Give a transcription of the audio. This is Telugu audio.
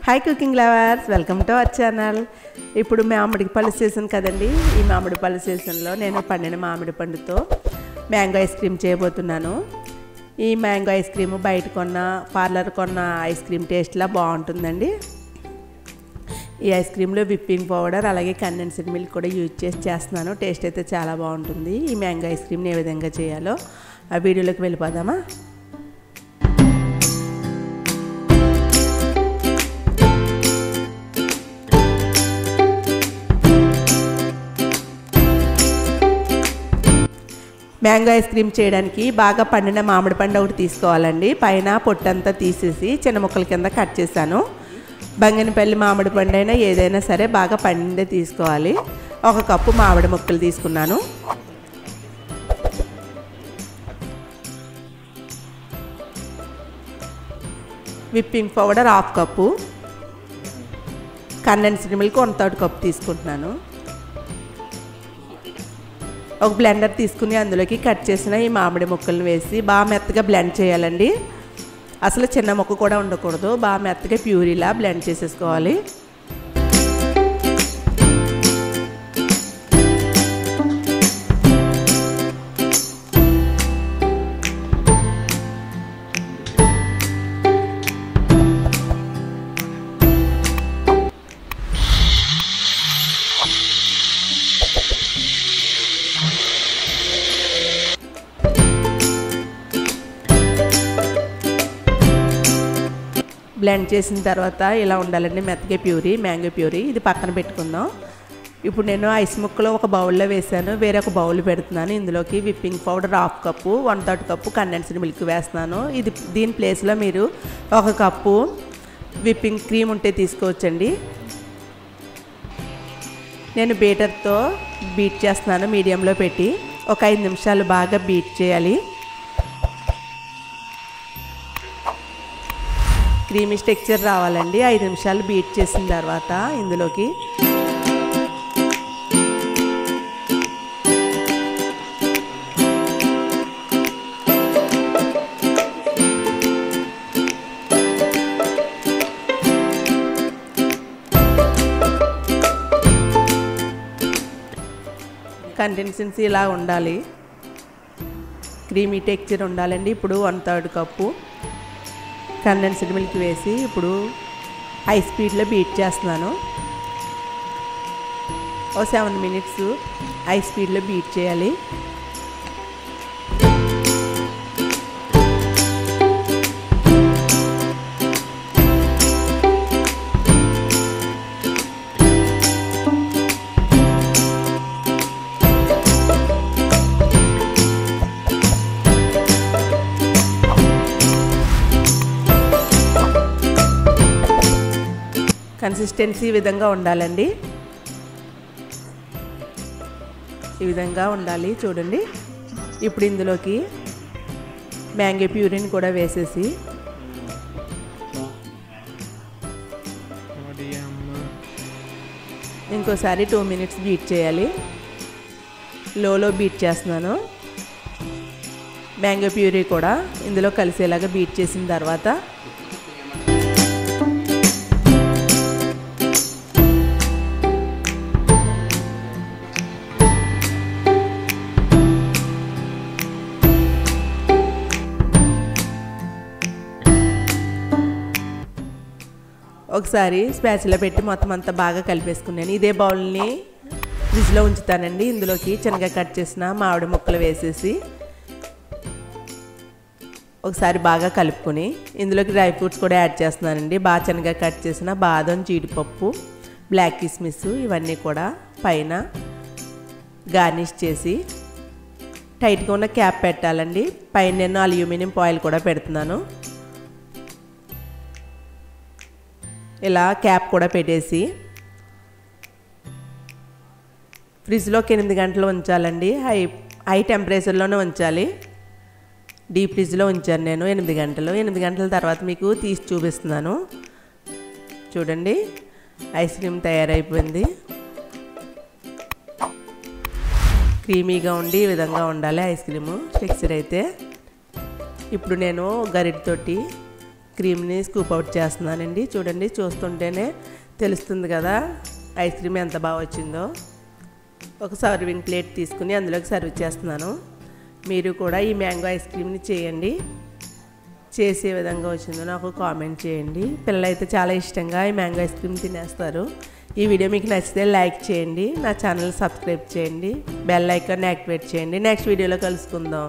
Hi cooking lovers, welcome to our channel. ఇప్పుడు మామిడి పళ్ళు సీజన్ కదండి. ఈ మామిడి పళ్ళు సీజన్లో నేను పండిన మామిడి పండుతో మ్యాంగో ఐస్ క్రీమ్ చేయబోతున్నాను. ఈ మ్యాంగో ఐస్ క్రీమ్ బయట కొన్న పార్లర్ కొన్న ఐస్ క్రీమ్ టేస్ట్లా బాగుంటుందండి. ఈ ఐస్ క్రీమ్లో విప్పింగ్ పౌడర్ అలాగే కండెన్స్డ్ మిల్క్ కూడా యూజ్ చేస్తున్నాను. టేస్ట్ అయితే చాలా బాగుంటుంది. ఈ మ్యాంగో ఐస్ క్రీమ్ని ఏ విధంగా చేయాలో ఆ వీడియోలోకి వెళ్ళిపోదామా. మ్యాంగో ఐస్ క్రీమ్ చేయడానికి బాగా పండిన మామిడి పండు ఒకటి తీసుకోవాలండి. పైన పొట్టంతా తీసేసి చిన్న ముక్కల కింద కట్ చేశాను. బంగినపల్లి మామిడి పండు అయినా ఏదైనా సరే బాగా పండే తీసుకోవాలి. 1 కప్పు మామిడి ముక్కలు తీసుకున్నాను. Whipping powder 1/2 cup, condensed milk 1/3 cup తీసుకుంటున్నాను. ఒక బ్లెండర్ తీసుకుని అందులోకి కట్ చేసిన ఈ మామిడి ముక్కలను వేసి బాగా మెత్తగా బ్లెండ్ చేయాలండి. అసలు చిన్న ముక్క కూడా ఉండకూడదు. బాగా మెత్తగా ప్యూరీలా బ్లెండ్ చేసేసుకోవాలి. బ్లెండ్ చేసిన తర్వాత ఇలా ఉండాలండి మెత్తగా ప్యూరీ, మ్యాంగో ప్యూరీ. ఇది పక్కన పెట్టుకుందాం. ఇప్పుడు నేను ఐస్ ముక్కలు ఒక బౌల్లో వేసాను. వేరే ఒక బౌల్ పెడుతున్నాను. ఇందులోకి whipping powder 1/2 cup, 1/3 cup condensed milk వేస్తున్నాను. దీని ప్లేస్లో మీరు 1 కప్పు విప్పింగ్ క్రీమ్ ఉంటే తీసుకోవచ్చండి. నేను బీటర్తో బీట్ చేస్తున్నాను మీడియంలో పెట్టి. ఒక 5 నిమిషాలు బాగా బీట్ చేయాలి. క్రీమీ టెక్స్చర్ రావాలండి. 5 నిమిషాలు బీట్ చేసిన తర్వాత ఇందులోకి కన్సిస్టెన్సీ ఇలా ఉండాలి. క్రీమీ టెక్స్చర్ ఉండాలండి. ఇప్పుడు 1/3 కప్పు కండెన్స్డ్ మిల్క్ వేసి ఇప్పుడు హై స్పీడ్లో బీట్ చేస్తున్నాను. 7 మినిట్స్ హై స్పీడ్లో బీట్ చేయాలి. కన్సిస్టెన్సీ ఈ విధంగా ఉండాలండి. ఈ విధంగా ఉండాలి చూడండి. ఇప్పుడు ఇందులోకి మ్యాంగో ప్యూరీని కూడా వేసేసి ఇంకోసారి 2 మినిట్స్ బీట్ చేయాలి. లోలో బీట్ చేస్తున్నాను. మ్యాంగో ప్యూరీ కూడా ఇందులో కలిసేలాగా బీట్ చేసిన తర్వాత ఒకసారి స్పాచులా పెట్టి మొత్తం అంతా బాగా కలిపేసుకున్నాను. ఇదే బౌల్ని ఫ్రిడ్జ్లో ఉంచుతానండి. ఇందులోకి చిన్నగా కట్ చేసిన మామిడి ముక్కలు వేసేసి ఒకసారి బాగా కలుపుకొని ఇందులోకి డ్రై ఫ్రూట్స్ కూడా యాడ్ చేస్తున్నానండి. బాగా చిన్నగా కట్ చేసిన బాదం, జీడిపప్పు, బ్లాక్ కిస్మిస్ ఇవన్నీ కూడా పైన గార్నిష్ చేసి టైట్గా ఉన్న క్యాప్ పెట్టాలండి. పైన నేను అల్యూమినియం ఫాయిల్ కూడా పెడుతున్నాను. ఇలా క్యాప్ కూడా పెట్టేసి ఫ్రిడ్జ్లోకి 8 గంటలు ఉంచాలండి. హై టెంపరేచర్లోనే ఉంచాలి. డీప్ ఫ్రిడ్జ్లో ఉంచాను నేను 8 గంటలు. 8 గంటల తర్వాత మీకు తీసి చూపిస్తున్నాను. చూడండి ఐస్ క్రీమ్ తయారైపోయింది. క్రీమీగా ఉండి ఈ విధంగా ఉండాలి ఐస్ క్రీము టెక్స్చర్ అయితే. ఇప్పుడు నేను గరిటెతోటి క్రీమ్ని స్కూప్ అవుట్ చేస్తున్నానండి. చూడండి, చూస్తుంటేనే తెలుస్తుంది కదా ఐస్ క్రీమ్ ఎంత బాగా వచ్చిందో. ఒక సర్వింగ్ ప్లేట్ తీసుకుని అందులోకి సర్వ్ చేస్తున్నాను. మీరు కూడా ఈ మ్యాంగో ఐస్ క్రీమ్ని చేయండి. చేసే విధంగా వచ్చిందో నాకు కామెంట్ చేయండి. పిల్లలైతే చాలా ఇష్టంగా ఈ మ్యాంగో ఐస్ క్రీమ్ తినేస్తారు. ఈ వీడియో మీకు నచ్చితే లైక్ చేయండి, నా ఛానల్ సబ్స్క్రైబ్ చేయండి, బెల్ ఐకాన్ యాక్టివేట్ చేయండి. నెక్స్ట్ వీడియోలో కలుసుకుందాం.